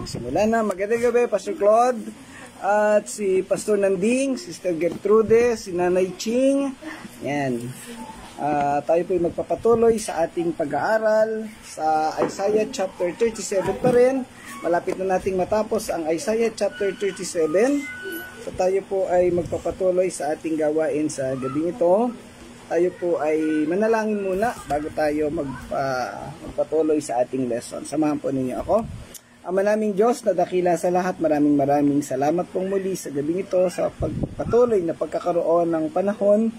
Simula na. Magandang gabi, Pastor Claude. At si Pastor Nanding, Sister Gertrude, si Nanay Ching. Yan. Tayo po magpapatuloy sa ating pag-aaral sa Isaiah chapter 37 pa rin. Malapit na nating matapos ang Isaiah chapter 37. So tayo po ay magpapatuloy sa ating gawain sa gabi ito. Tayo po ay manalangin muna bago tayo magpatuloy sa ating lesson. Samahan po ninyo ako. Ama naming Diyos na dakila sa lahat, maraming salamat pong muli sa gabi ito sa pagpatuloy na pagkakaroon ng panahon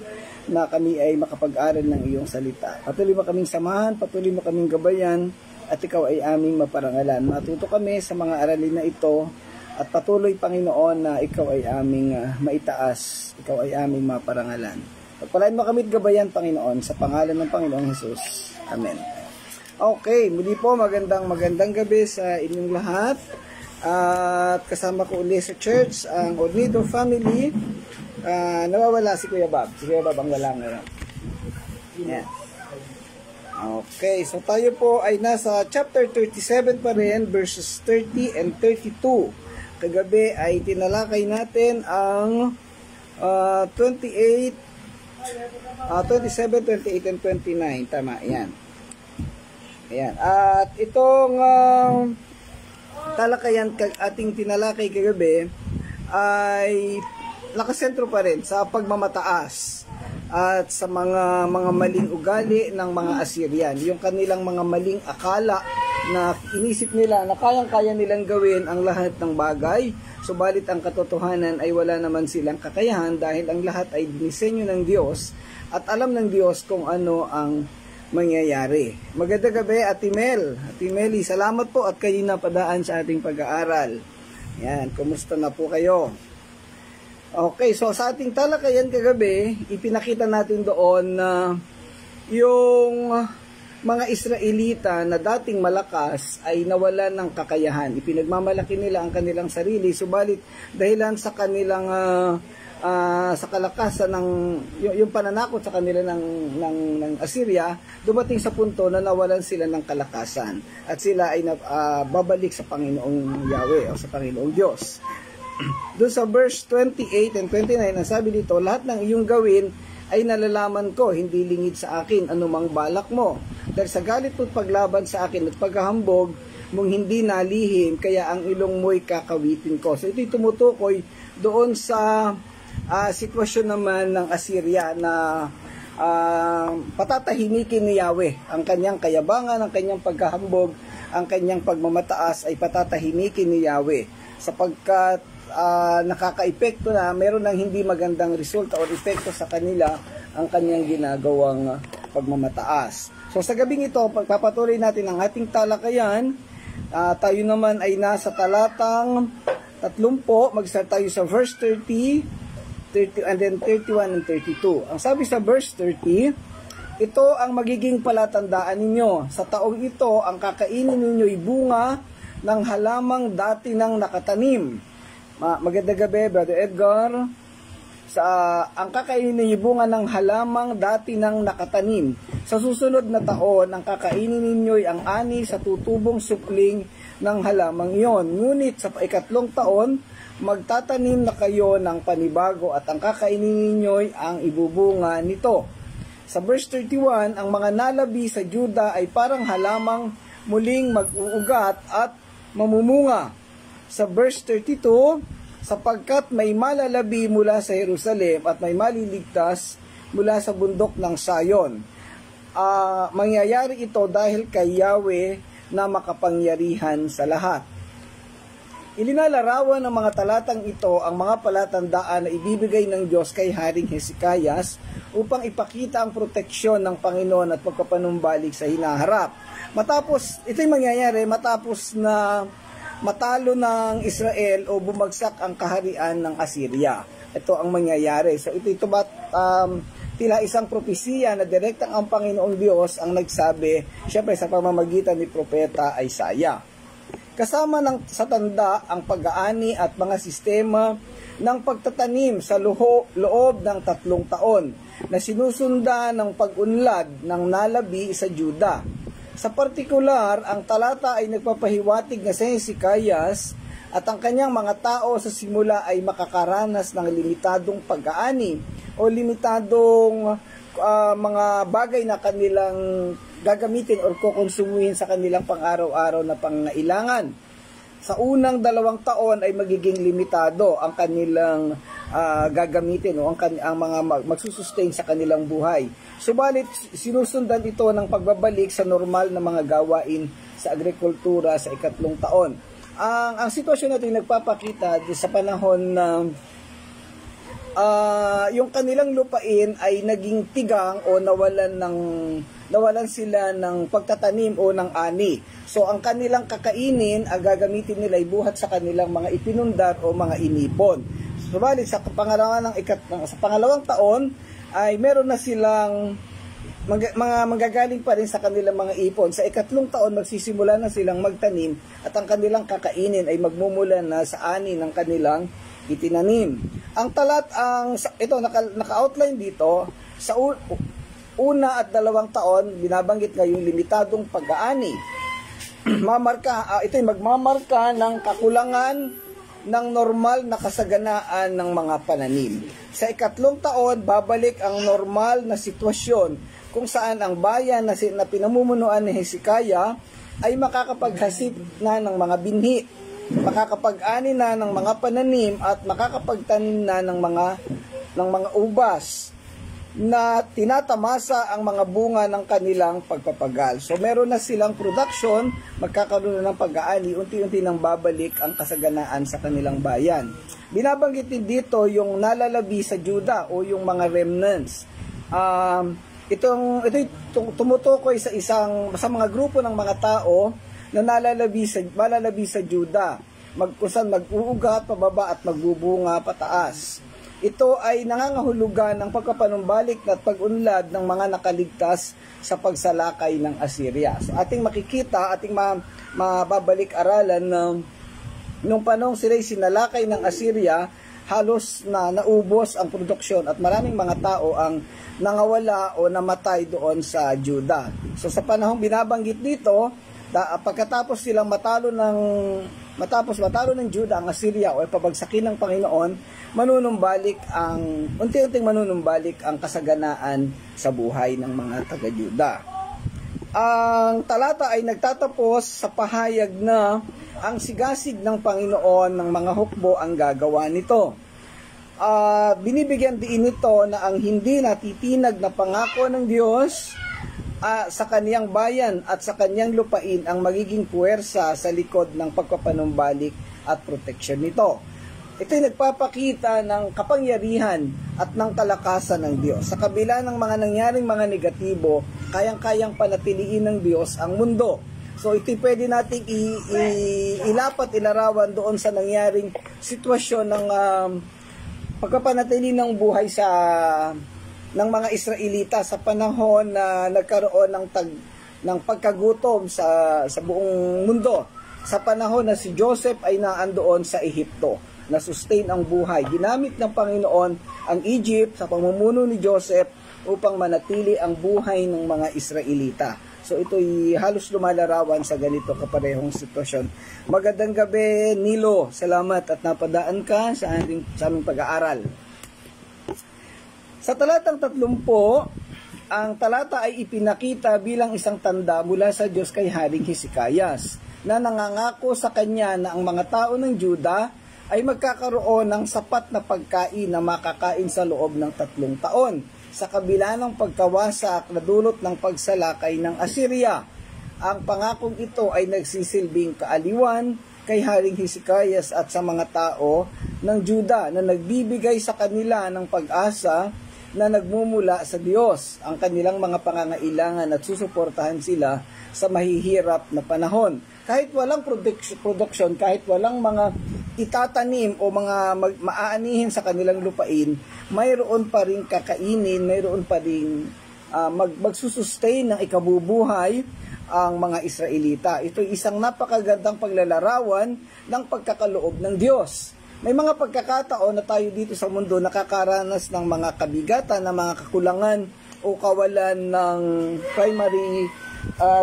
na kami ay makapag-aral ng iyong salita. Patuloy mo kaming samahan, patuloy mo kaming gabayan, at ikaw ay aming maparangalan. Matuto kami sa mga aralin na ito, at patuloy, Panginoon, na ikaw ay aming maitaas, ikaw ay aming maparangalan. Pagpalain mo kami at gabayan, Panginoon, sa pangalan ng Panginoong Jesus. Amen. Okay, muli po magandang gabi sa inyong lahat. At kasama ko ulit sa church ang Ornido family. Nawawala si Kuya Bob. Si Kuya Bob ang wala ngayon. Yeah. Okay, so tayo po ay nasa chapter 37 pa rin, verses 30 and 32. Kagabi ay tinalakay natin ang 27, 28, and 29. Tama, yan. Ayan. At itong talakayan ating tinalakay kagabi ay nakasentro pa rin sa pagmamataas at sa mga maling ugali ng mga Assyrian. Yung kanilang mga maling akala na inisip nila na kayang-kaya nilang gawin ang lahat ng bagay, subalit ang katotohanan ay wala naman silang kakayahan dahil ang lahat ay dinisenyo ng Diyos at alam ng Diyos kung ano ang mangyayari. Magandang gabi, Ate Mel. Ate Meli, salamat po at kayo napadaan sa ating pag-aaral. Yan, kumusta na po kayo? Okay, so sa ating talakayan kagabi, ipinakita natin doon na yung mga Israelita na dating malakas ay nawalan ng kakayahan. Ipinagmamalaki nila ang kanilang sarili, subalit dahilan sa kanilang sa kalakasan ng yung pananakot sa kanila ng Assyria, dumating sa punto na nawalan sila ng kalakasan at sila ay babalik sa Panginoong Yahweh o sa Panginoong Diyos. Doon sa verse 28 and 29, ang sabi dito, lahat ng iyong gawin ay nalalaman ko, hindi lingid sa akin anumang balak mo. Dahil sa galit mo't paglaban sa akin at paghahambog mong hindi nalihim, kaya ang ilong mo'y kakawitin ko. So ito'y tumutukoy doon sa sitwasyon naman ng Assyria na patatahimikin ni Yahweh ang kanyang kayabangan, ang kanyang pagkahambog, ang kanyang pagmamataas ay patatahimikin ni Yahweh sapagkat nakakaepekto na meron ng hindi magandang resulta o epekto sa kanila ang kanyang ginagawang pagmamataas. So sa gabing ito, pagpapatuloy natin ang ating talakayan. Tayo naman ay nasa talatang 30, mag-start tayo sa verse 30 and then 31 and 32. Ang sabi sa verse 30, ito ang magiging palatandaan ninyo. Sa taong ito, ang kakainin ninyo'y bunga ng halamang dati nang nakatanim. Magandang gabi, Brother Edgar. Ang kakainin ninyo bunga ng halamang dati nang nakatanim. Sa susunod na taon, ang kakainin ninyo'y ang ani sa tutubong supling ng halamang iyon. Ngunit sa ikatlong taon, magtatanim na kayo ng panibago at ang kakainin ninyo'y ang ibubunga nito. Sa verse 31, ang mga nalabi sa Juda ay parang halamang muling mag-uugat at mamumunga. Sa verse 32, sapagkat may malalabi mula sa Jerusalem at may maliligtas mula sa bundok ng Sayon. Mangyayari ito dahil kay Yahweh na makapangyarihan sa lahat. Ilinalarawan ng mga talatang ito ang mga palatandaan na ibibigay ng Diyos kay Haring Hezekias upang ipakita ang proteksyon ng Panginoon at pagkapanumbalik sa hinaharap. Ito'y mangyayari matapos na matalo ng Israel o bumagsak ang kaharian ng Assyria. Ito ang mangyayari. So ito tila isang propesiya na direktang ang Panginoong Diyos ang nagsabi, syempre sa pamamagitan ni Propeta Isaiah. Kasama sa tanda ang pag-aani at mga sistema ng pagtatanim sa loob ng 3 taon na sinusunda ng pag-unlad ng nalabi sa Juda. Sa partikular, ang talata ay nagpapahiwatig na si Hezekias at ang kanyang mga tao sa simula ay makakaranas ng limitadong pag-aani o limitadong mga bagay na kanilang gagamitin o kukonsumuhin sa kanilang pang-araw-araw na pangailangan. Sa unang 2 taon ay magiging limitado ang kanilang gagamitin o ang mga magsusustain sa kanilang buhay. Subalit sinusundan ito ng pagbabalik sa normal na mga gawain sa agrikultura sa 3 taon. Ang sitwasyon natin nagpapakita sa panahon na yung kanilang lupain ay naging tigang o nawalan sila ng pagtatanim o ng ani. So ang kanilang kakainin, ang gagamitin nila ay buhat sa kanilang mga ipinundar o mga inipon. Subalit sa pangalawang taon ay meron na silang mga manggagaling pa rin sa kanilang mga ipon. Sa 3 taon magsisimula na silang magtanim at ang kanilang kakainin ay magmumula na sa ani ng kanilang itinanim. Ang ito naka-outline dito sa una at 2 taon, binabanggit ngayong limitadong pag-aani. Ito ay magmamarka ng kakulangan ng normal na kasaganaan ng mga pananim. Sa 3 taon, babalik ang normal na sitwasyon kung saan ang bayan na pinamumunuan ni Hezekiah ay makakapaghasit na ng mga binhi, makakapag-ani na ng mga pananim at makakapagtanim na ng mga ubas na tinatamasa ang mga bunga ng kanilang pagpapagal. So meron na silang production, magkakaroon na ng pag-aani, unti-unti nang babalik ang kasaganaan sa kanilang bayan. Binabanggit din dito yung nalalabi sa Juda o yung mga remnants. Ito tumutukoy sa mga grupo ng mga tao na malalabi sa Juda, mag-uugat pababa at magbubunga pataas. Ito ay nangangahulugan ng pagkapanumbalik at pag-unlad ng mga nakaligtas sa pagsalakay ng Assyria. So ating makikita, ating mababalik-aralan na nung panahon sila'y sinalakay ng Assyria, halos na naubos ang produksyon at maraming mga tao ang nangawala o namatay doon sa Juda. So sa panahong binabanggit dito, pagkatapos silang matalo ng Juda ang Assyria o pabagsakin ng Panginoon, unti-unting manunumbalik ang kasaganaan sa buhay ng mga taga-Juda. Ang talata ay nagtatapos sa pahayag na ang sigasig ng Panginoon ng mga hukbo ang gagawa nito. Binibigyan din ito na ang hindi natitinag na pangako ng Diyos sa kaniyang bayan at sa kaniyang lupain ang magiging puwersa sa likod ng pagpapanumbalik at proteksyon nito. Ito'y nagpapakita ng kapangyarihan at ng kalakasan ng Diyos. Sa kabila ng mga nangyaring mga negatibo, kayang-kayang panatiliin ng Diyos ang mundo. So ito'y pwede nating ilarawan doon sa nangyaring sitwasyon ng pagpapanatili ng buhay ng mga Israelita sa panahon na nagkaroon ng pagkagutom sa buong mundo. Sa panahon na si Joseph ay naandoon sa Ehipto, na sustain ang buhay. Ginamit ng Panginoon ang Egypt sa pamumuno ni Joseph upang manatili ang buhay ng mga Israelita. So ito'y halos lumalarawan sa ganito kaparehong sitwasyon. Magandang gabi, Nilo. Salamat at napadaan ka sa aming pag-aaral. Sa talatang 30, ang talata ay ipinakita bilang isang tanda mula sa Diyos kay Haring Hezekias, na nangangako sa kanya na ang mga tao ng Juda ay magkakaroon ng sapat na pagkain na makakain sa loob ng 3 taon, sa kabila ng pagkawasak na dulot ng pagsalakay ng Assyria. Ang pangakong ito ay nagsisilbing kaaliwan kay Haring Hezekias at sa mga tao ng Juda na nagbibigay sa kanila ng pag-asa na nagmumula sa Diyos ang kanilang mga pangangailangan at susuportahan sila sa mahihirap na panahon. Kahit walang production, kahit walang mga itatanim o mga maaanihin sa kanilang lupain, mayroon pa rin kakainin, mayroon pa rin magsusustain ng ikabubuhay ang mga Israelita. Ito'y isang napakagandang paglalarawan ng pagkakaloob ng Diyos. May mga pagkakataon na tayo dito sa mundo nakakaranas ng mga kabigatan, ng mga kakulangan o kawalan ng primary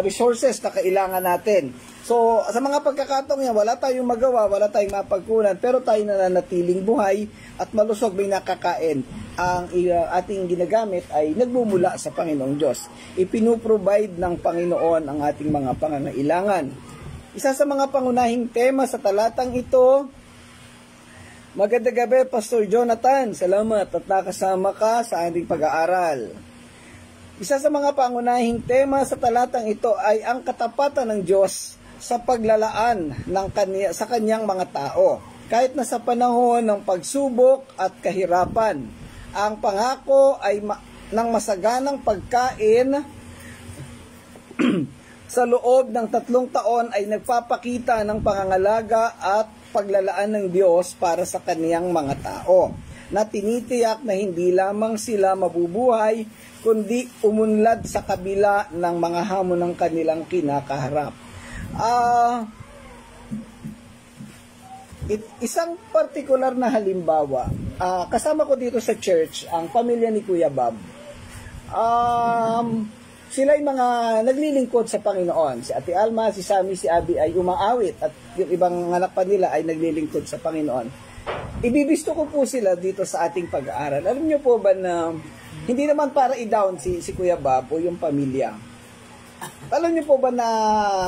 resources na kailangan natin. So, sa mga pagkakataong yan, wala tayong magawa, wala tayong mapagkunan, pero tayo nananatiling buhay at malusog, may nakakain. Ang ating ginagamit ay nagmumula sa Panginoong Diyos. Ipinuprovide ng Panginoon ang ating mga pangangailangan. Isa sa mga pangunahing tema sa talatang ito, magandang gabi, Pastor Jonathan. Salamat at nakasama ka sa ating pag-aaral. Isa sa mga pangunahing tema sa talatang ito ay ang katapatan ng Diyos sa paglalaan sa kanyang mga tao. Kahit na sa panahon ng pagsubok at kahirapan, ang pangako ay ng masaganang pagkain sa loob ng 3 taon ay nagpapakita ng pangangalaga at paglalaan ng Diyos para sa kaniyang mga tao, na tinitiyak na hindi lamang sila mabubuhay, kundi umunlad sa kabila ng mga hamon ng kanilang kinakaharap. Isang partikular na halimbawa, kasama ko dito sa church ang pamilya ni Kuya Bob. Sila ay mga naglilingkod sa Panginoon. Si Ate Alma, si Sammy, si Abby ay umaawit at yung ibang anak pa nila ay naglilingkod sa Panginoon. Ibibisto ko po sila dito sa ating pag-aaral. Alam niyo po ba na hindi naman para i-down si Kuya Bob o yung pamilya. Alam niyo po ba na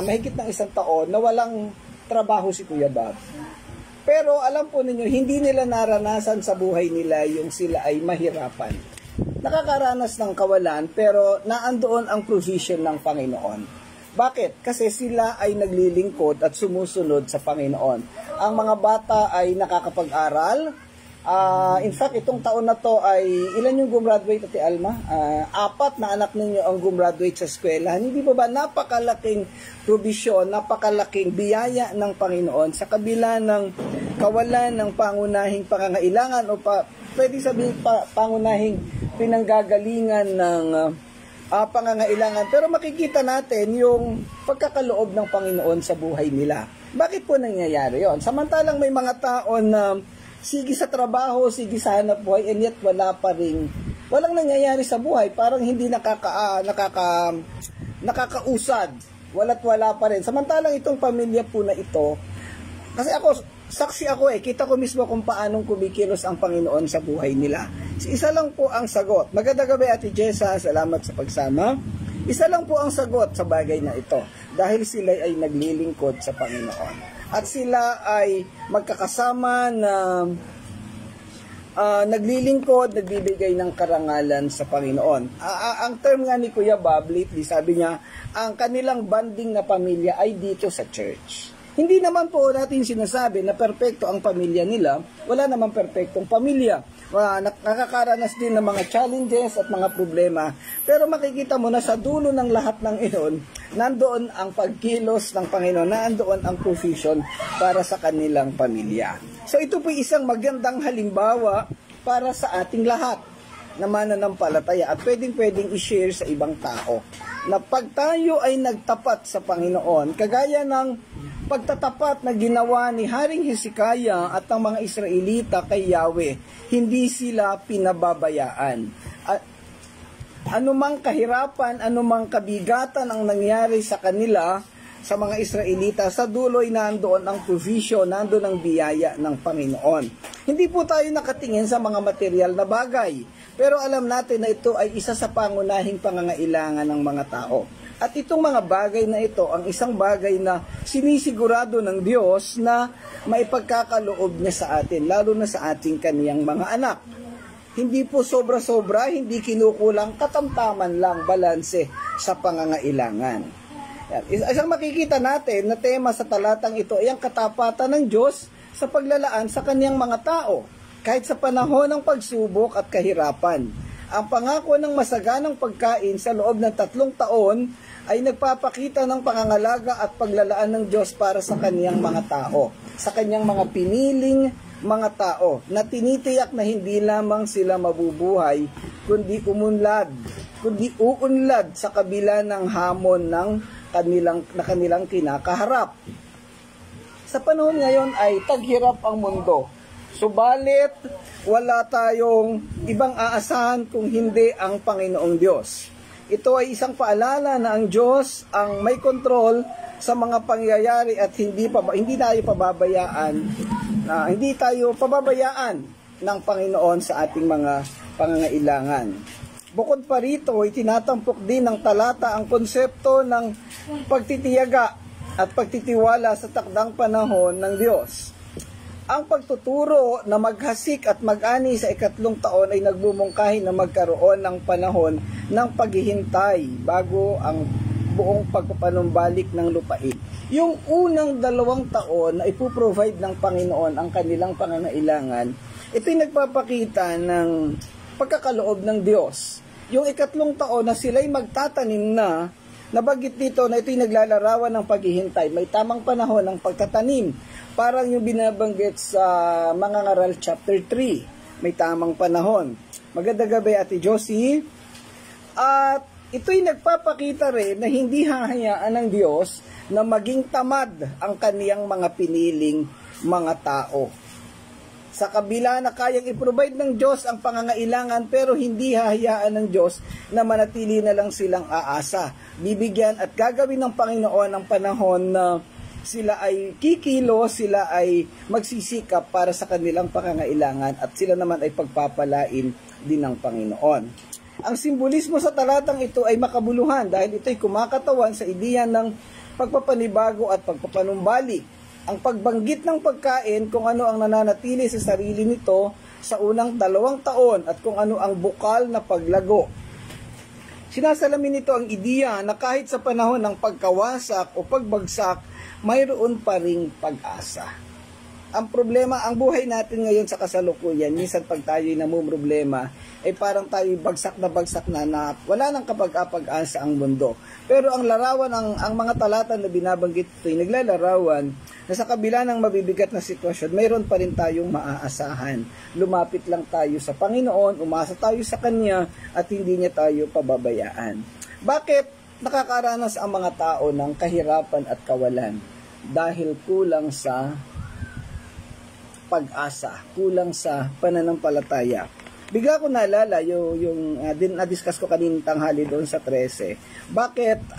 mahigit ng 1 taon na walang trabaho si Kuya Bob? Pero alam po ninyo, hindi nila naranasan sa buhay nila yung sila ay mahirapan. Nakakaranas ng kawalan, pero naandoon ang provision ng Panginoon. Bakit? Kasi sila ay naglilingkod at sumusunod sa Panginoon. Ang mga bata ay nakakapag-aral. In fact, itong taon na to ay, ilan yung gumraduate, Ate Alma? 4 na anak ninyo ang gumraduate sa eskwela. Hindi ba napakalaking provision, napakalaking biyaya ng Panginoon sa kabila ng kawalan ng pangunahing pangangailangan o pwede sabihin pangunahing pinanggagalingan ng pangangailangan. Pero makikita natin yung pagkakaloob ng Panginoon sa buhay nila. Bakit po nangyayari yon? Samantalang may mga tao na sige sa trabaho, sige sa hanap buhay, and yet walang nangyayari sa buhay, parang hindi nakakausad, wala't wala pa rin. Samantalang itong pamilya po na ito, kasi saksi ako kita ko mismo kung paanong kumikilos ang Panginoon sa buhay nila. Isa lang po ang sagot. Magandang gabi, Ate Jessa, salamat sa pagsama. Isa lang po ang sagot sa bagay na ito, dahil sila ay naglilingkod sa Panginoon. At sila ay magkakasama na naglilingkod, nagbibigay ng karangalan sa Panginoon. Ang term nga ni Kuya Bob lately, sabi niya, ang kanilang banding na pamilya ay dito sa church. Hindi naman po natin sinasabi na perpekto ang pamilya nila. Wala naman perpektong pamilya. Nakakaranas din ng mga challenges at mga problema. Pero makikita mo na sa dulo ng lahat ng iyon, nandoon ang pagkilos ng Panginoon, nandoon ang provision para sa kanilang pamilya. So ito po isang magandang halimbawa para sa ating lahat na mananampalataya at pwedeng i-share sa ibang tao. Na pag tayo ay nagtapat sa Panginoon, kagaya ng pagtatapat na ginawa ni Haring Hezekiah at ng mga Israelita kay Yahweh, hindi sila pinababayaan. Anumang kahirapan, anumang kabigatan ang nangyari sa kanila, sa mga Israelita, sa duloy nandoon ang provision, nandoon ang biyaya ng Panginoon. Hindi po tayo nakatingin sa mga material na bagay, pero alam natin na ito ay isa sa pangunahing pangangailangan ng mga tao. At itong mga bagay na ito, ang isang bagay na sinisigurado ng Diyos na maipagkakaloob niya sa atin, lalo na sa ating kaniyang mga anak. Hindi po sobra-sobra, hindi kinukulang, katamtaman lang, balanse sa pangangailangan. Isang makikita natin na tema sa talatang ito ay ang katapatan ng Diyos sa paglalaan sa kaniyang mga tao, kahit sa panahon ng pagsubok at kahirapan. Ang pangako ng masaganang pagkain sa loob ng 3 taon ay nagpapakita ng pangangalaga at paglalaan ng Diyos para sa kaniyang mga tao, sa kaniyang mga piniling mga tao, na tinitiyak na hindi lamang sila mabubuhay, kundi uunlad sa kabila ng hamon ng kanilang kinakaharap. Sa panahon ngayon ay taghirap ang mundo. Subalit, wala tayong ibang aasahan kung hindi ang Panginoong Diyos. Ito ay isang paalala na ang Diyos ang may kontrol sa mga pangyayari at hindi tayo pababayaan ng Panginoon sa ating mga pangangailangan. Bukod pa rito, itinatampok din ng talata ang konsepto ng pagtitiyaga at pagtitiwala sa takdang panahon ng Diyos. Ang pagtuturo na maghasik at mag-ani sa 3 taon ay nagbumungkahi na magkaroon ng panahon ng paghihintay bago ang buong pagpapanumbalik ng lupain. Yung unang 2 taon na ipoprovide ng Panginoon ang kanilang pangangailangan, ito'y nagpapakita ng pagkakaloob ng Diyos. Yung 3 taon na sila'y magtatanim na, nabanggit dito na ito'y naglalarawan ng paghihintay. May tamang panahon ng pagtatanim. Parang yung binabanggit sa Mga Ngaral chapter 3. May tamang panahon. Magandang gabi, Ate Josie. At ito'y nagpapakita rin na hindi hahayaan ng Diyos na maging tamad ang kaniyang mga piniling mga tao. Sa kabila na kayang i-provide ng Diyos ang pangangailangan, pero hindi hahayaan ng Diyos na manatili na lang silang aasa. Bibigyan at gagawin ng Panginoon ang panahon na sila ay kikilo, sila ay magsisikap para sa kanilang pangangailangan at sila naman ay pagpapalain din ng Panginoon. Ang simbolismo sa talatang ito ay makabuluhan dahil ito'y kumakatawan sa ideya ng pagpapanibago at pagpapanumbalik. Ang pagbanggit ng pagkain kung ano ang nananatili sa sarili nito sa unang 2 taon at kung ano ang bukal na paglago. Sinasalamin nito ang ideya na kahit sa panahon ng pagkawasak o pagbagsak, mayroon pa ring pag-asa. Ang problema, ang buhay natin ngayon sa kasalukuyan, minsan pag tayo'y namumroblema, ay parang tayo bagsak na wala nang kapag-asa ang mundo. Pero ang larawan, ang mga talata na binabanggit ito, ay naglalarawan na sa kabila ng mabibigat na sitwasyon, mayroon pa rin tayong maaasahan. Lumapit lang tayo sa Panginoon, umasa tayo sa Kanya, at hindi niya tayo pababayaan. Bakit nakakaranas ang mga tao ng kahirapan at kawalan? Dahil kulang sa pag-asa, kulang sa pananampalataya. Bigla ko naalala yung na-discuss ko kaninang tanghali doon sa 13. Bakit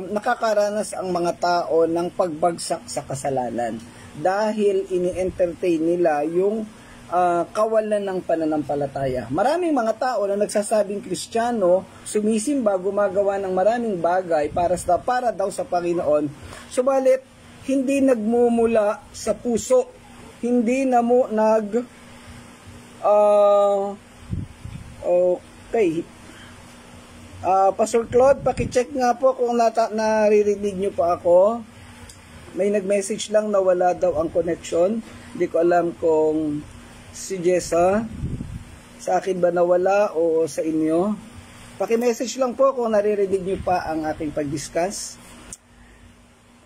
nakakaranas ang mga tao ng pagbagsak sa kasalanan? Dahil ini-entertain nila yung kawalan ng pananampalataya. Maraming mga tao na nagsasabing Kristiyano, sumisimba, gumagawa ng maraming bagay para daw sa Panginoon, subalit hindi nagmumula sa puso, hindi na mo okay. Pastor Claude, paki-check nga po kung naririnig nyo pa ako. May nag-message lang na wala daw ang connection. Hindi ko alam kung si Jessa, sa akin ba nawala o sa inyo. Paki-message lang po kung naririnig nyo pa ang aking pag-discuss.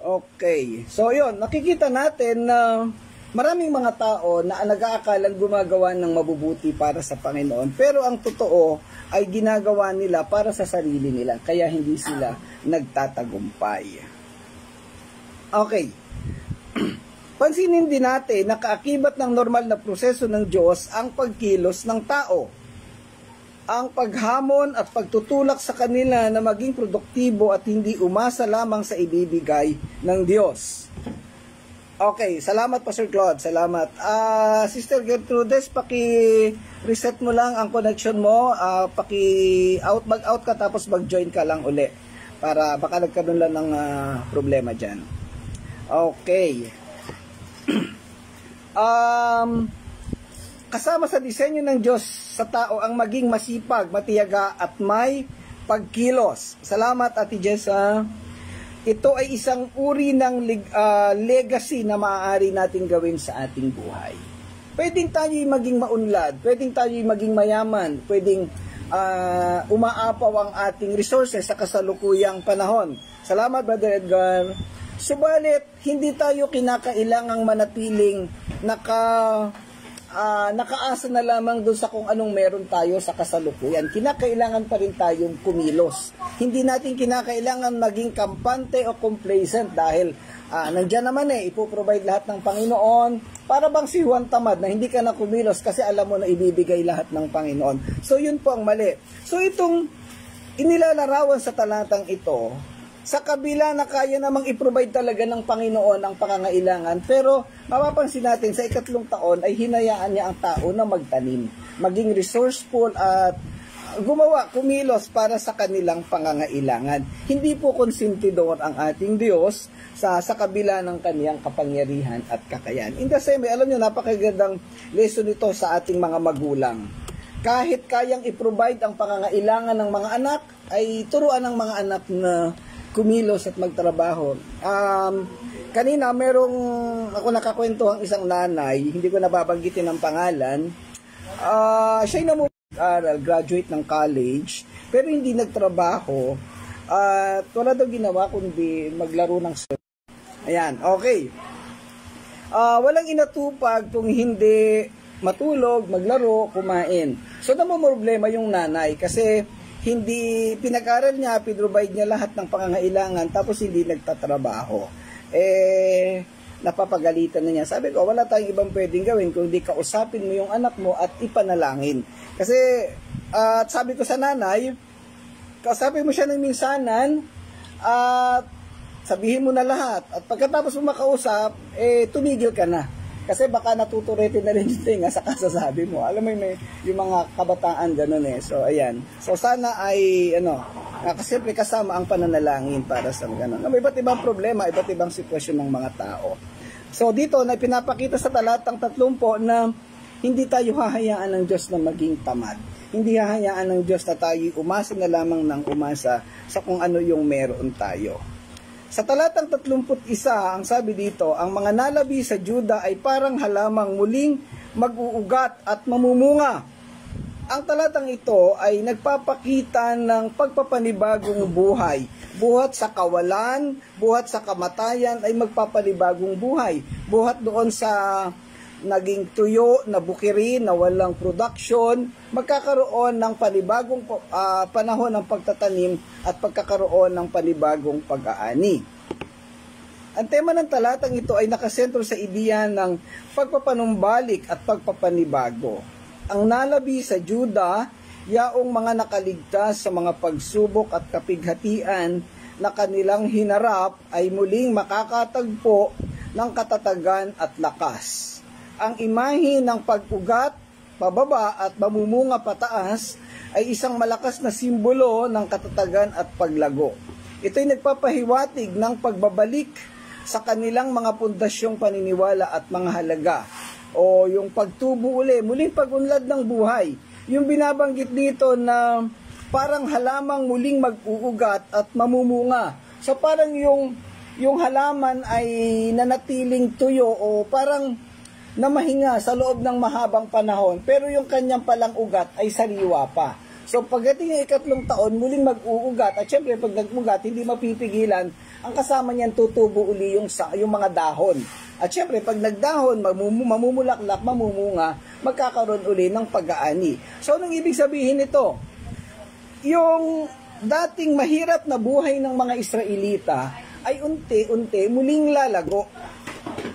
Okay. So yun, nakikita natin na maraming mga tao na nag-aakalang gumagawa ng mabubuti para sa Panginoon. Pero ang totoo ay ginagawa nila para sa sarili nila. Kaya hindi sila nagtatagumpay. Okay. Pansinin din natin na kaakibat ng normal na proseso ng Diyos ang pagkilos ng tao. Ang paghamon at pagtutulak sa kanila na maging produktibo at hindi umasa lamang sa ibibigay ng Diyos. Okay, salamat Pastor Claude, salamat. Sister Gertrudes, paki-reset mo lang ang connection mo, mag-out ka tapos mag-join ka lang uli para baka nagkaroon lang ng problema dyan. Okay. Kasama sa disenyo ng Diyos sa tao ang maging masipag, matiyaga at may pagkilos. Salamat Ate Jessa. Ito ay isang uri ng legacy na maaari nating gawin sa ating buhay. Pwedeng tayo'y maging maunlad, pwedeng tayo'y maging mayaman, pwedeng umaapaw ang ating resources sa kasalukuyang panahon. Salamat Brother Edgar. Subalit, hindi tayo kinakailangang manatiling nakaasa na lamang doon sa kung anong meron tayo sa kasalukuyan. Kinakailangan pa rin tayong kumilos. Hindi natin kinakailangan maging kampante o complacent dahil nandiyan naman ipoprovide lahat ng Panginoon. Para bang si Juan tamad na hindi ka na kumilos kasi alam mo na ibibigay lahat ng Panginoon. So yun po ang mali. So itong inilalarawan sa talatang ito, sa kabila na kaya namang i-provide talaga ng Panginoon ang pangangailangan, pero mapapansin natin sa ikatlong taon ay hinayaan niya ang tao na magtanim, maging resourceful at gumawa, kumilos para sa kanilang pangangailangan. Hindi po konsentidor ang ating Diyos sa kabila ng kaniyang kapangyarihan at kakayahan. In the same way, alam niyo, napakagandang lesson ito sa ating mga magulang. Kahit kayang i-provide ang pangangailangan ng mga anak, ay turuan ng mga anak na kumilos at magtrabaho. Kanina, ako nakakwentuhang isang nanay, hindi ko nababanggitin ang pangalan. Siya'y namumag-aral, graduate ng college, pero hindi nagtrabaho. At wala daw ginawa kundi maglaro ng surf. Ayan, okay. Walang inatupag kung hindi matulog, maglaro, kumain. So, namumroblema yung nanay kasi hindi pinag-aral niya, pinrovide niya lahat ng pangangailangan, tapos hindi nagtatrabaho. Napapagalitan na niya. Sabi ko, wala tayong ibang pwedeng gawin kundi kausapin mo yung anak mo at ipanalangin. Kasi, sabi ko sa nanay, kausapin mo siya ng minsanan, at sabihin mo na lahat. At pagkatapos mo makausap, tumigil ka na. Kasi baka natuturetin na rin yung tinga sa kasasabi mo. Alam mo, yung mga kabataan ganun eh. So, ayan. So, sana ay, siyempre kasama ang pananalangin para sa ganun. May iba't ibang problema, iba't ibang sitwasyon ng mga tao. So, dito na pinapakita sa talatang 30 na hindi tayo hahayaan ng Diyos na maging tamad. Hindi hahayaan ng Diyos na tayo umasa na lamang ng umasa sa kung ano yung meron tayo. Sa talatang 31, ang sabi dito, ang mga nalabi sa Juda ay parang halamang muling mag-uugat at mamumunga. Ang talatang ito ay nagpapakita ng pagpapanibagong buhay. Buhat sa kawalan, buhat sa kamatayan ay magpapanibagong buhay. Buhat doon sa naging tuyo, na bukirin, na walang production, magkakaroon ng panibagong panahon ng pagtatanim at pagkakaroon ng panibagong pag-aani. Ang tema ng talatang ito ay nakasentro sa ideya ng pagpapanumbalik at pagpapanibago. Ang nalabi sa Juda, yaong mga nakaligtas sa mga pagsubok at kapighatian na kanilang hinarap ay muling makakatagpo ng katatagan at lakas. Ang imahe ng pag-ugat, pababa at mamumunga pataas ay isang malakas na simbolo ng katatagan at paglago. Ito'y nagpapahiwatig ng pagbabalik sa kanilang mga pundasyong paniniwala at mga halaga o yung pagtubo uli, muling pag-unlad ng buhay. Yung binabanggit dito na parang halamang muling mag-uugat at mamumunga. So parang yung halaman ay nanatiling tuyo o parang na mahinga sa loob ng mahabang panahon, pero yung kanyang palang ugat ay sariwa pa. So pagdating ng ikatlong taon, muling mag-uugat, at syempre pag nag-ugat, hindi mapipigilan, ang kasama niyan tutubo uli yung mga dahon. At syempre pag nagdahon, mamumulaklak, mamumunga, magkakaroon uli ng pag-aani. So anong ibig sabihin nito? Yung dating mahirap na buhay ng mga Israelita ay unti-unti muling lalago.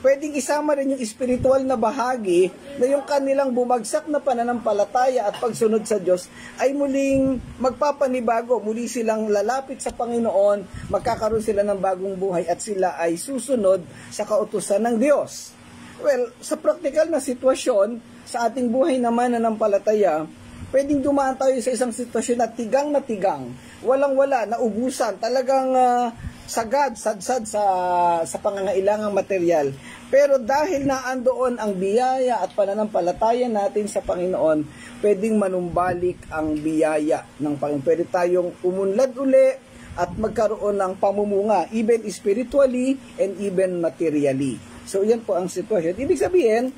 Pwedeng isama rin yung espiritual na bahagi na yung kanilang bumagsak na pananampalataya at pagsunod sa Diyos ay muling magpapanibago, muli silang lalapit sa Panginoon, magkakaroon sila ng bagong buhay at sila ay susunod sa kautusan ng Diyos. Well, sa praktikal na sitwasyon, sa ating buhay naman na nanampalataya, pwedeng dumaan tayo sa isang sitwasyon na tigang, walang-wala, naubusan, talagang sagad, sadsad sa pangangailangang material. Pero dahil naandoon ang biyaya at pananampalataya natin sa Panginoon, pwedeng manumbalik ang biyaya ng Panginoon. Pwede tayong umunlad uli at magkaroon ng pamumunga, even spiritually and even materially. So yan po ang sitwasyon. Ibig sabihin,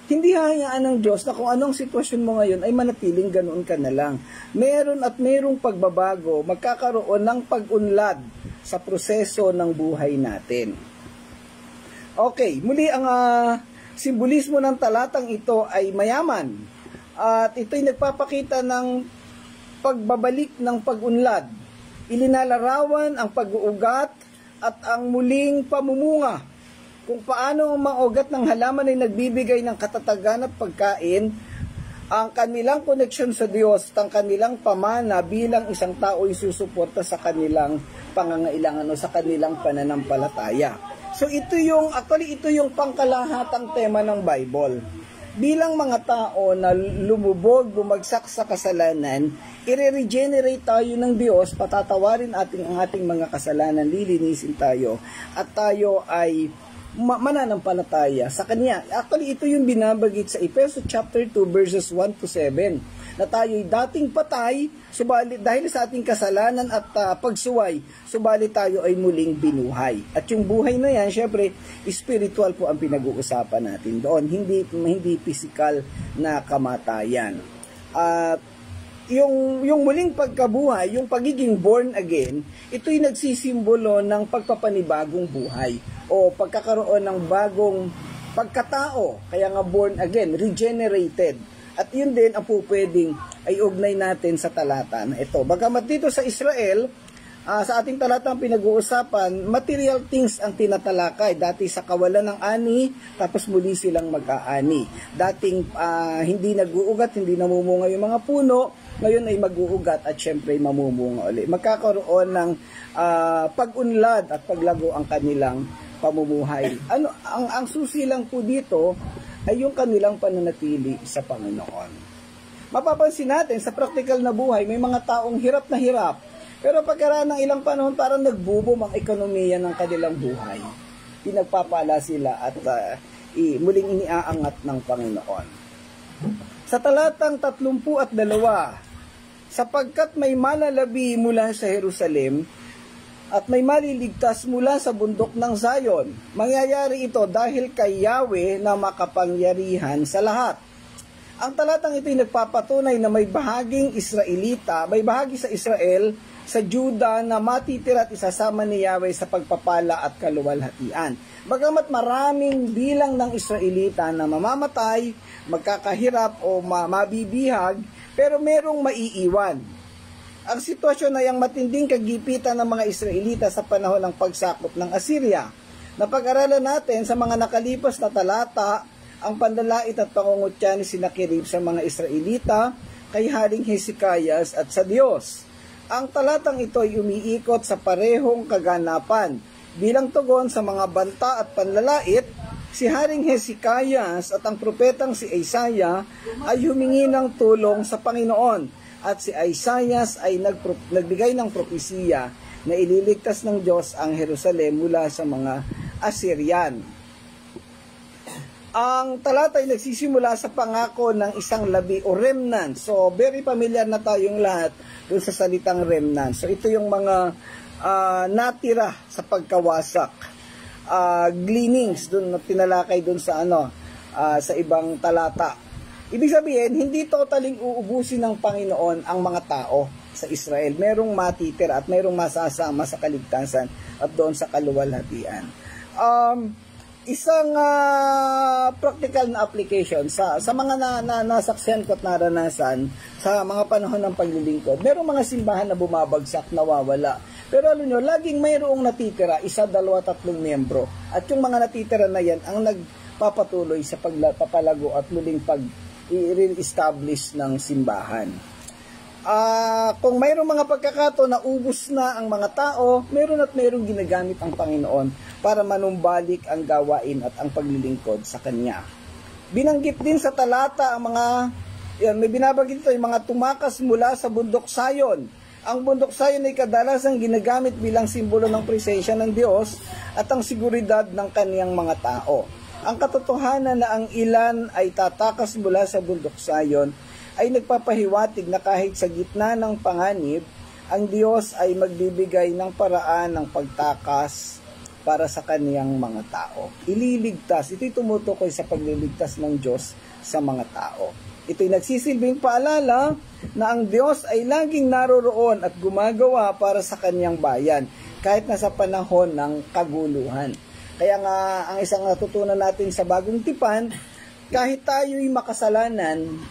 hindi hahayaan ng Diyos na kung anong sitwasyon mo ngayon ay manatiling ganoon ka na lang. Meron at merong pagbabago, magkakaroon ng pag-unlad sa proseso ng buhay natin. Okay, muli ang simbolismo ng talatang ito ay mayaman. At ito'y nagpapakita ng pagbabalik ng pag-unlad. Ilinalarawan ang pag-uugat at ang muling pamumunga. Kung paano ang mga ugat ng halaman ay nagbibigay ng katatagan at pagkain, ang kanilang koneksyon sa Diyos at ang kanilang pamana bilang isang tao ay susuporta sa kanilang pangangailangan o sa kanilang pananampalataya. So ito yung pangkalahatang tema ng Bible. Bilang mga tao na lumubog, bumagsak sa kasalanan, i-regenerate tayo ng Diyos, patatawarin ang ating mga kasalanan, lilinisin tayo, at tayo ay mananampalataya sa Kanya. Actually, ito yung binabagit sa Efeso chapter 2 verses 1 to 7, na tayo'y dating patay, subalit dahil sa ating kasalanan at pagsuway, subalit tayo ay muling binuhay. At yung buhay na yan, syempre, spiritual po ang pinag-uusapan natin doon, hindi physical na kamatayan. At yung muling pagkabuhay, yung pagiging born again, ito'y nagsisimbolo ng pagpapanibagong buhay o pagkakaroon ng bagong pagkatao, kaya nga born again, regenerated. At yun din ang pupwedeng ay ugnay natin sa talata na ito. Bagamat dito sa Israel, sa ating talatang pinag-uusapan, material things ang tinatalakay. Dati sa kawalan ng ani, tapos muli silang mag-aani. Dating hindi nag-uugat, hindi namumunga yung mga puno, ngayon ay mag-uugat at syempre mamumunga ulit. Magkakaroon ng pag-unlad at paglago ang kanilang pamumuhay. Ang susi lang po dito ay yung kanilang pananatili sa Panginoon. Mapapansin natin sa practical na buhay, may mga taong hirap na hirap, pero pagkaraan ng ilang panahon parang nagbuboom ang ekonomiya ng kanilang buhay. Pinagpapala sila at muling iniaangat ng Panginoon. Sa talatang 32, sapagkat may malalabi mula sa Jerusalem at may maliligtas mula sa bundok ng Zion. Mangyayari ito dahil kay Yahweh na makapangyarihan sa lahat. Ang talatang ito ay nagpapatunay na may bahaging Israelita, may bahagi sa Israel, sa Juda na matitira at isasama ni Yahweh sa pagpapala at kaluwalhatian. Bagamat maraming bilang ng Israelita na mamamatay, magkakahirap o mabibihag, pero merong maiiwan. Ang sitwasyon ay ang matinding kagipitan ng mga Israelita sa panahon ng pagsakop ng Assyria. Napag-aralan natin sa mga nakalipas na talata ang panlalait at pangungutya ni Sennacherib sa mga Israelita kay Haring Hezekias at sa Diyos. Ang talatang ito ay umiikot sa parehong kaganapan. Bilang tugon sa mga banta at panlalait, si Haring Hezekias at ang propetang si Isaiah ay humingi ng tulong sa Panginoon. At si Isaiah ay nagbigay ng propesiya na ililigtas ng Diyos ang Jerusalem mula sa mga Assyrian. Ang talata ay nagsisimula sa pangako ng isang labi o remnant. So, very familiar na tayong lahat dun sa salitang remnant. So, ito yung mga natira sa pagkawasak. Gleanings, dun tinalakay dun sa sa ibang talata. Ibig sabihin, hindi totaling uubusin ng Panginoon ang mga tao sa Israel. Merong matitira at merong masasama sa kaligtasan at doon sa kaluwalhatian. Isang practical na application sa mga nasaksihan ko at naranasan sa mga panahon ng paglilingkod. Merong mga simbahan na bumabagsak, nawawala. Pero alam nyo, laging mayroong natitira, 1, 2, 3 miyembro. At yung mga natitira na yan ang nagpapatuloy sa pagpapalago at muling i-re-establish ng simbahan. Kung mayroong mga pagkakataon na ubos na ang mga tao, mayroong ginagamit ang Panginoon para manumbalik ang gawain at ang paglilingkod sa Kanya. Binanggit din sa talata ang may binabagit ito, yung mga tumakas mula sa bundok Sayon. Ang bundok Sayon ay kadalasang ginagamit bilang simbolo ng presensya ng Diyos at ang seguridad ng Kaniyang mga tao. Ang katotohanan na ang ilan ay tatakas mula sa bundok Sayon ay nagpapahiwatig na kahit sa gitna ng panganib, ang Diyos ay magbibigay ng paraan ng pagtakas para sa kaniyang mga tao. Ililigtas. Ito'y tumutukoy sa pagliligtas ng Diyos sa mga tao. Ito'y nagsisilbing paalala na ang Diyos ay laging naroroon at gumagawa para sa kaniyang bayan, kahit nasa panahon ng kaguluhan. Kaya nga, ang isang natutunan natin sa Bagong Tipan, kahit tayo'y makasalanan,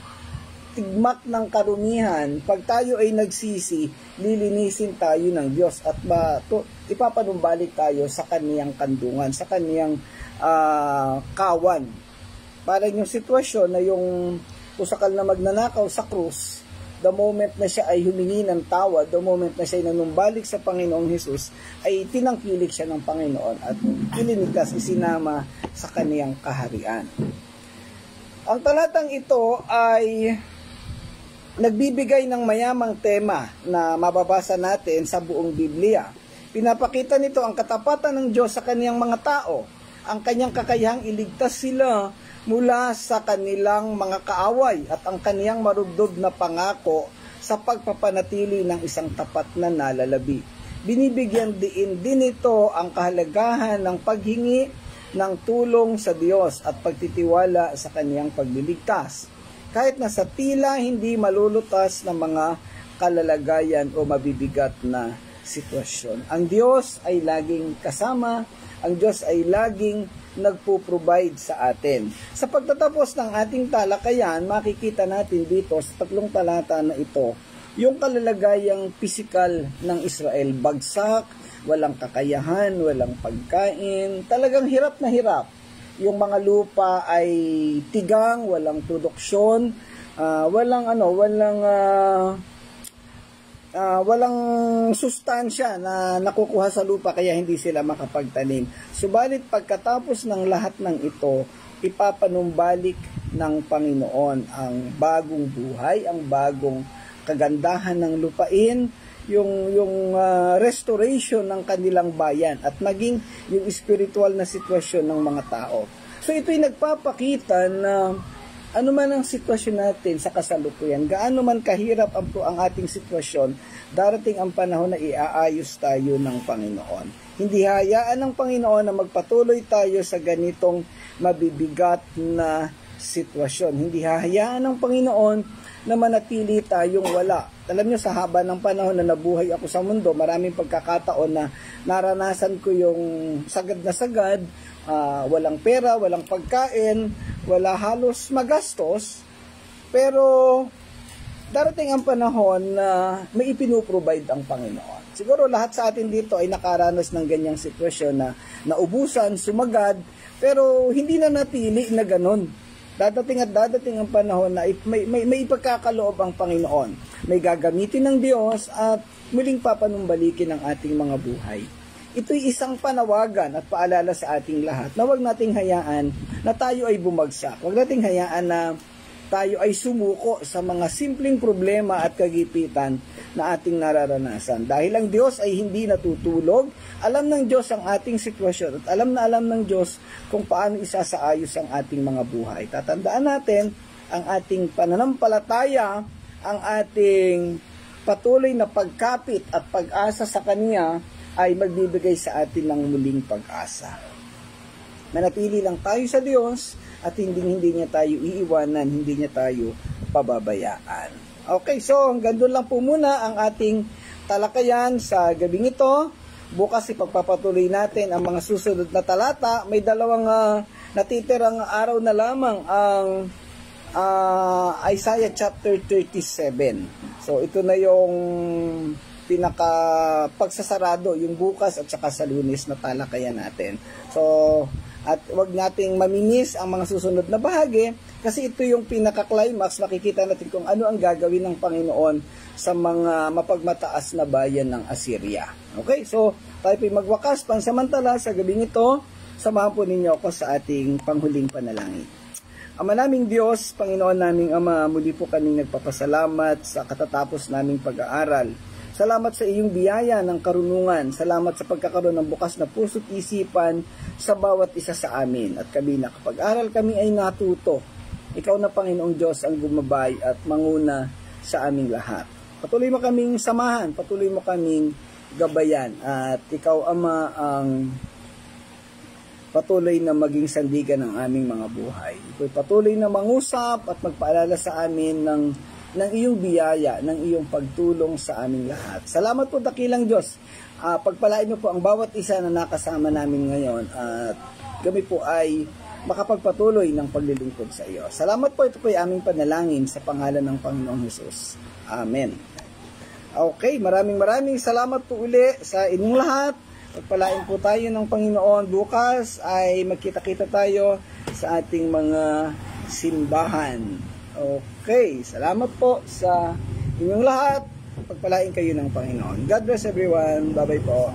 tigmak ng karumihan, pag tayo ay nagsisi, lilinisin tayo ng Diyos at ipapanumbalik tayo sa kaniyang kandungan, sa kaniyang kawan. Parang yung sitwasyon na yung pusakal na magnanakaw sa krus, the moment na siya ay humingi ng tawad, the moment na siya ay nanumbalik sa Panginoong Hesus, ay tinangkilik siya ng Panginoon at ilinigtas, isinama sa kaniyang kaharian. Ang talatang ito ay nagbibigay ng mayamang tema na mababasa natin sa buong Biblia. Pinapakita nito ang katapatan ng Diyos sa kaniyang mga tao, ang kanyang kakayahang iligtas sila mula sa kanilang mga kaaway at ang kaniyang marubdob na pangako sa pagpapanatili ng isang tapat na nalalabi. Binibigyan din ito ang kahalagahan ng paghingi ng tulong sa Diyos at pagtitiwala sa kaniyang pagliligtas. Kahit na sa tila hindi malulutas ng mga kalalagayan o mabibigat na sitwasyon. Ang Diyos ay laging kasama, ang Diyos ay laging nagpo-provide sa atin. Sa pagtatapos ng ating talakayan, makikita natin dito sa 3 talata na ito, yung kalalagayang pisikal ng Israel, bagsak, walang kakayahan, walang pagkain, talagang hirap na hirap. Yung mga lupa ay tigang, walang produksyon, walang sustansya na nakukuha sa lupa kaya hindi sila makapagtanim. Subalit pagkatapos ng lahat ng ito, ipapanumbalik ng Panginoon ang bagong buhay, ang bagong kagandahan ng lupain, yung restoration ng kanilang bayan at maging yung spiritual na sitwasyon ng mga tao. So ito'y nagpapakita na ano man ang sitwasyon natin sa kasalukuyan, gaano man kahirap ang ating sitwasyon, darating ang panahon na iaayos tayo ng Panginoon. Hindi hayaan ng Panginoon na magpatuloy tayo sa ganitong mabibigat na sitwasyon. Hindi hayaan ng Panginoon na manatili tayong wala. Alam nyo, sa haba ng panahon na nabuhay ako sa mundo, maraming pagkakataon na naranasan ko yung sagad na sagad, walang pera, walang pagkain, wala halos magastos, pero darating ang panahon na may ipinuprovide ang Panginoon. Siguro lahat sa atin dito ay nakaranas ng ganyang sitwasyon na naubusan, sumagad, pero hindi na natili na ganon. Dadating ang panahon na may ipagkakaloob ang Panginoon. May gagamitin ng Diyos at muling papanumbalikin ang ating mga buhay. Ito'y isang panawagan at paalala sa ating lahat na huwag nating hayaan na tayo ay bumagsak. Huwag nating hayaan na tayo ay sumuko sa mga simpleng problema at kagipitan na ating nararanasan. Dahil ang Diyos ay hindi natutulog, alam ng Diyos ang ating sitwasyon at alam ng Diyos kung paano isasaayos ang ating mga buhay. Tatandaan natin ang ating pananampalataya, ang ating patuloy na pagkapit at pag-asa sa Kanya ay magbibigay sa atin ng muling pag-asa. Manatili lang tayo sa Diyos at hindi niya tayo iiwanan, hindi niya tayo pababayaan. Okay, so hanggang doon lang po muna ang ating talakayan sa gabing ito. Bukas ipagpapatuloy natin ang mga susunod na talata. May dalawang natitirang araw na lamang ang Isaiah chapter 37. So ito na yung pinaka pagsasarado, yung bukas at saka sa Lunes na talakayan natin. So, at wag nating mamimiss ang mga susunod na bahagi kasi ito yung pinaka-climax. Makikita natin kung ano ang gagawin ng Panginoon sa mga mapagmataas na bayan ng Assyria. Okay, so tayo po'y magwakas pansamantala sa gabing ito. Samahan po ninyo ako sa ating panghuling panalangin. Ama naming Diyos, Panginoon naming Ama, muli po kaming nagpapasalamat sa katatapos naming pag-aaral. Salamat sa iyong biyaya ng karunungan. Salamat sa pagkakaroon ng bukas na puso't isipan sa bawat isa sa amin. At kami na kapag aral kami ay natuto. Ikaw na Panginoong Diyos ang gumabay at manguna sa aming lahat. Patuloy mo kaming samahan, patuloy mo kaming gabayan. At ikaw Ama ang patuloy na maging sandigan ng aming mga buhay. Ito'y patuloy na mangusap at magpaalala sa amin ng iyong biyaya, ng iyong pagtulong sa aming lahat. Salamat po dakilang Diyos. Pagpalain mo po ang bawat isa na nakasama namin ngayon at kami po ay makapagpatuloy ng paglilingkod sa iyo. Salamat po, ito po ay aming panalangin sa pangalan ng Panginoong Hesus. Amen. Okay, maraming salamat po uli sa inyong lahat. Pagpalain po tayo ng Panginoon. Bukas ay magkita-kita tayo sa ating mga simbahan. Okay, salamat po sa inyong lahat. Pagpalain kayo ng Panginoon. God bless everyone. Bye-bye po.